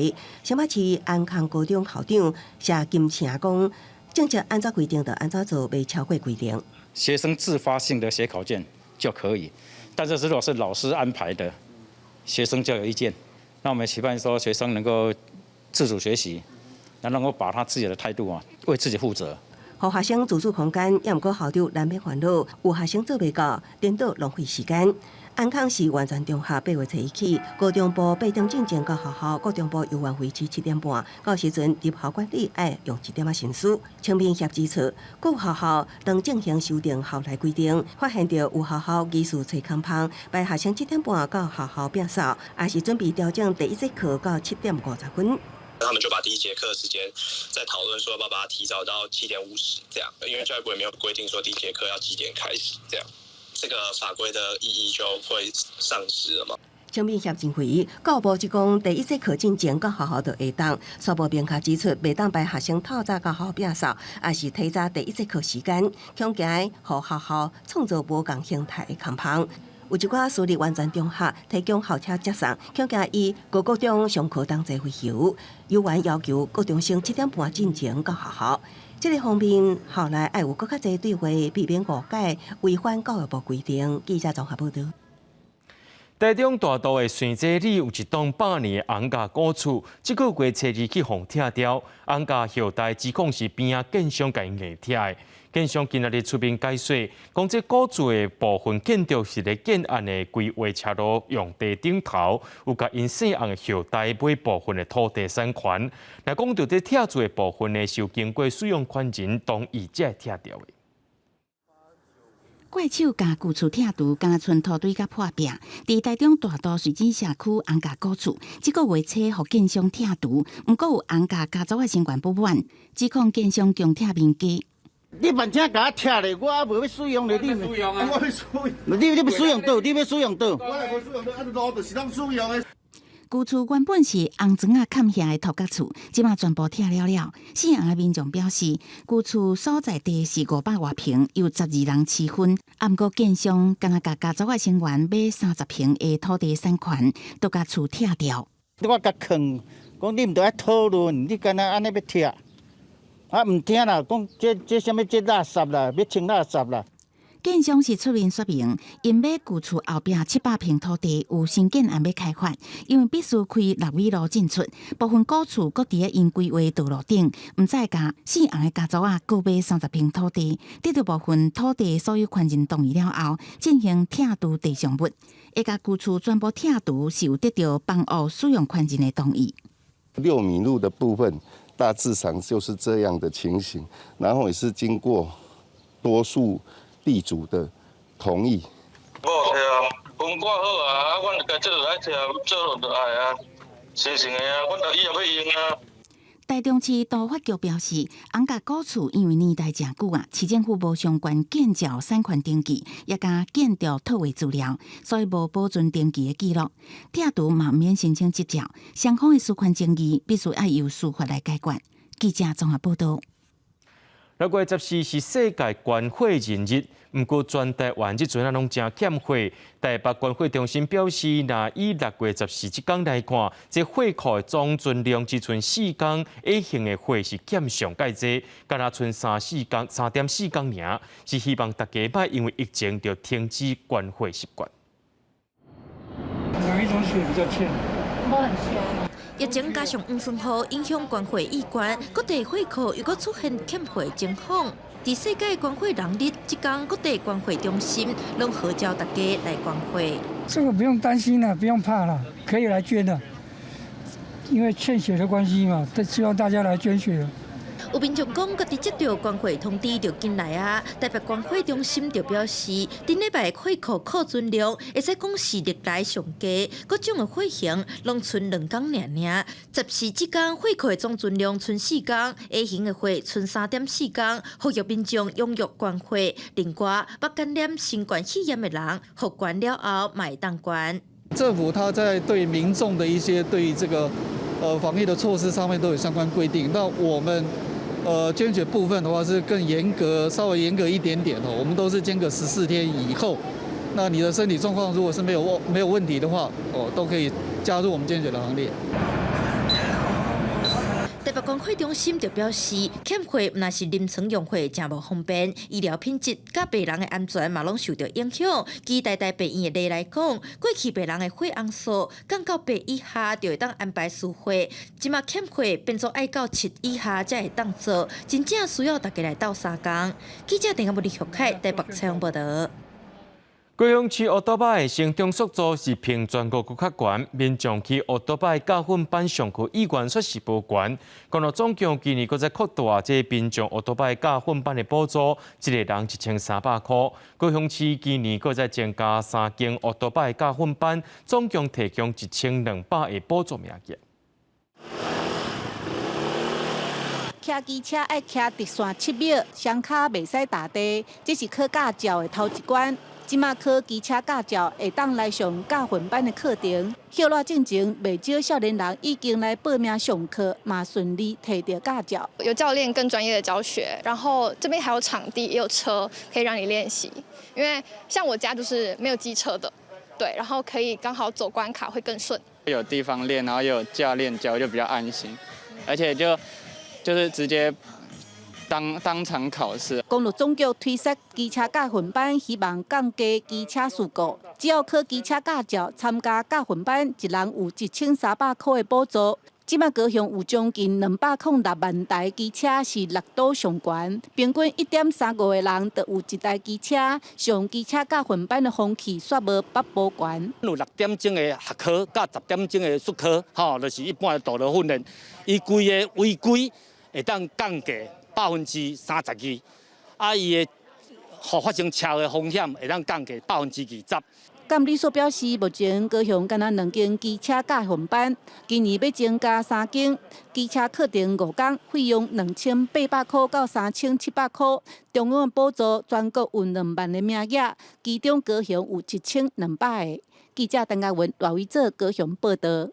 新北市安康高中校长谢金成讲，政策按照规定就按照做，未超过规定。学生自发性的写考卷就可以，但是如果是老师安排的，学生就有意见。那我们期盼说，学生能够自主学习，能够把他自己的态度为自己负责。互学生自主空间，也毋过校长难免烦恼，有学生做袂到，颠倒浪费时间。安康市完全中学8月初1起，高中部8点进前到学校，高中部犹原维持7点半。到时阵入校管理爱用1点行事。青民协指出，各学校当进行修订校内规定，发现到有学校疑似找空棚，排学生7点半到学校摒扫，也是准备调整第一节课到7点50分。他们就把第一节课的时间再讨论说要不要把它提早到7点50这样，因为教育部也没有规定说第一节课要几点开始这样，这个法规的意义就会丧失了嘛。青民协认为，教育部只讲第一节课进前到学校就会当，稍无明确指出袂当排学生透早到学校摒扫，也是提早第一节课时间，恐惊互学校创造无共形态的空棚。有一寡私立完全中学提供校车接送，恐惊以高中上课当作废油。有员要求高中生7点半进前到学校。这个方面，校内要有更较侪对话，避免误解，违反教育部规定。记者综合报道。台中大道的顺济里有一栋100年的红架古厝，这个月初2去互拆掉，红架后代指控是边仔建商甲因硬拆的。建商今日出面解释，讲这古厝的部分建筑是咧建案的规划车路用地顶头，有甲因姓洪的后代买部分的土地产权。若讲到这拆厝的部分呢，是有经过使用权人同意才拆掉的。怪手甲旧厝拆除，敢剩土堆甲破壁。伫台中大道水井社区红架古厝，这个月初互建商拆除，毋过有红架家族的成员不满，指控建商强拆面积。你万正甲我拆咧，我还无要使用咧，你使用啊？我要使用。你要使用倒？你要使用倒？我来无使用倒，路就是咱使用的。旧厝原本是红砖啊嵌下的土角厝，即马全部拆了了。姓洪的民众表示，旧厝所在地是500多平，由12人持分。毋过建商敢若甲家族的成员买30平的土地产权，都甲厝拆掉。我甲坑，讲你毋着爱讨论，你敢若安尼要拆？啊，毋听啦，讲这什么这垃圾啦，要清垃圾啦。建商是出面说明，因买旧厝后壁700平土地有新建案要开发，因为必须开6米路进出，部分古厝搁伫因规划道路顶，毋再甲姓洪的家族各买30平土地，得到部分土地所有权人同意了后，进行拆除地上物，会甲旧厝全部拆除是有得到房屋使用权人的同意。6米路的部分大致上就是这样的情形，然后也是经过多数地主的同意。无拆啊，分割好啊，阮家这就爱拆，做就爱啊，生成的啊，阮就以后要用啊。台中市都发局表示，红架古厝因为年代真久啊，市政府无相关建造产权登记，也甲建筑套位资料，所以无保存登记的记录。拆除嘛免申请执照，双方的私权争议必须要由司法来解决。记者综合报道。6月14是世界关火人日，不过全台湾这阵啊拢真欠火。台北关火中心表示，若以6月14这天来看，这火库的总存量只剩4天，A 型的火是欠上介济，敢若剩3.4天尔，是希望大家莫因为疫情就停止关火习惯。哪一种水比较欠？我很欠。疫情加上黄酸雨影响关火意愿，各地火库又搁出现欠火情况。在世界关火人日这天，各地关火中心拢号召大家来关火。这个不用担心了，不用怕了，可以来捐的。因为欠血的关系嘛，希望大家来捐血。有民众讲，家己接到关会通知就进来啊。台北关会中心就表示，顶礼拜会库库存量会使讲是历来上低，各种的会型拢剩2天尔。14这天会库的总存量剩4天 ，A 型的会剩3.4天，呼吁民众踊跃关会。另外，目感染新冠肺炎的人，互关了后买当关。政府它在对民众的一些对于这个防疫的措施上面都有相关规定。那我们捐血部分的话是更严格，稍微严格一点点哦。我们都是间隔14天以后，那你的身体状况如果是没有问题的话，都可以加入我们捐血的行列。台北关会中心就表示，欠血若是临床用血真无方便，医疗品质甲病人的安全嘛拢受到影响。以台大病院的例来讲，过去病人的血红素降到8以下就会当安排输血，即马欠血变作爱到7以下才会当做，真正需要大家来斗3工。记者陈亚木李学凯台北采访报道。高雄市乌多摆成中速度是平全国较悬，民众去乌多摆教训班上课意愿说是无悬。讲到总共今年搁再扩大这民众乌多摆教训班的补助，一个人1300块。高雄市今年搁再增加3间乌多摆教训班，总共提供1200个补助名额。骑机车爱骑直线7秒，双脚袂使踏地，这是考驾照的头一关。即马考机车驾照会当来上教训班的课程，后来进前袂少少年人已经来报名上课，嘛顺利摕到驾照。有教练更专业的教学，然后这边还有场地，也有车可以让你练习。因为像我家就是没有机车的，对，然后可以刚好走关卡会更顺。有地方练，然后有教练教，就比较安心，而且就是直接。当场考试。公路总局推设机车驾训班，希望降低机车事故。只要考机车驾照，参加驾训班，一人有1300块的补助。即马高雄有将近206万台机车是6都上悬，平均1.35个人就有一台机车。上机车驾训班的风气煞无北部悬。有6点钟的学科，甲10点钟的术科，就是一般的道路训练。伊规个违规会当降价32%，伊的发生车的风险会当降价20%。监理所表示，目前高雄敢若2间机车驾训班，今年要增加3间。机车课程5天，费用2800块到3700块。中央补助全国有2万个名额，其中高雄有1200个。记者陈嘉文、赖伟做高雄报道。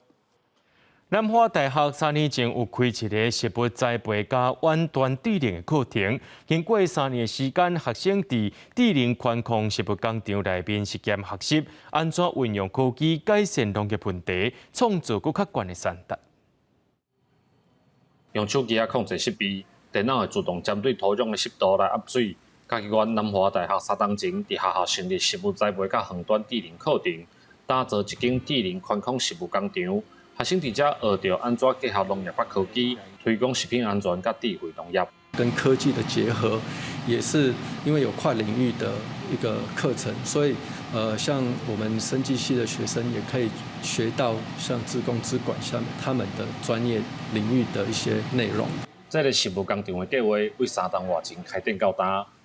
南华大学3年前有开一个食物栽培加远端智能的课程，经过3年的时间，学生伫智能宽控食物工厂内面实验学习，安怎运用科技改善农业问题，创造更较悬的产值。用手机控制湿味，电脑会自动针对土壤的湿度来压水。嘉义县南华大学3年前伫学校成立食物栽培加远端智能课程，打造一间智能宽控食物工厂。学生伫遮学着安怎结合农业甲科技，推广食品安全甲智慧农业。跟科技的结合，也是因为有跨领域的一个课程，所以像我们生技系的学生也可以学到像资工资管下面他们的专业领域的一些内容。这个食物工厂的计划为3档外前开展到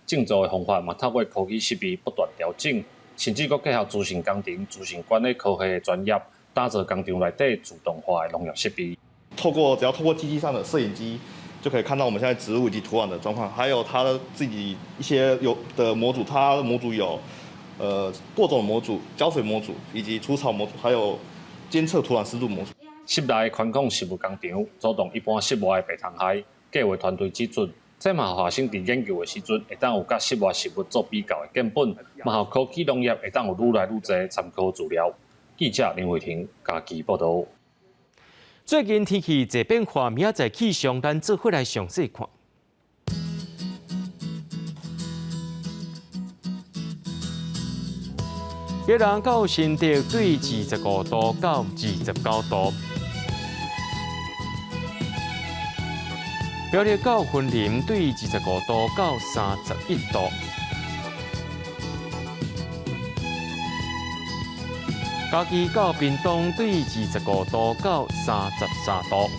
今，建造的方法嘛透过科技设备不断调整，甚至阁结合资讯工程、资讯管理科学的专业。打造工厂内底自动化的农业设备，只要透过机器上的摄影机，就可以看到我们现在植物以及土壤的状况，还有它的自己一些有的模组，它的模组有播种模组、浇水模组以及除草模组，还有监测土壤湿度模组。室内宽控食物工厂主动一般室外的白虫害，计划团队指出，这嘛学生伫研究的时阵，会当有甲室外食物做比较的根本，嘛互科技农业会当有愈来愈侪参考资料。记者林慧婷嘉义报道。最近天气侪变化，明仔载气象咱做伙来详细看。一人到新竹对25度到29度，苗栗到云林对25度到31度。嘉义到屏东对25度到33度。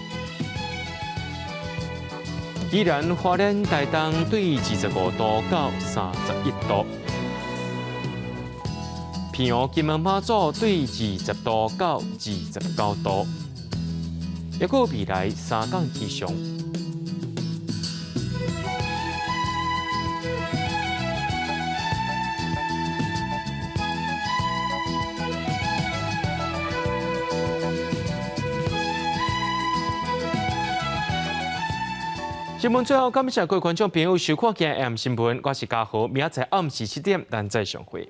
宜兰花莲台东对25度到31度。平湖金门马祖对20度到29度。还有未来3天气象。新闻最后，感谢各位观众朋友收看今日 AM 新闻，我是嘉豪，明仔载暗时7点咱再相会。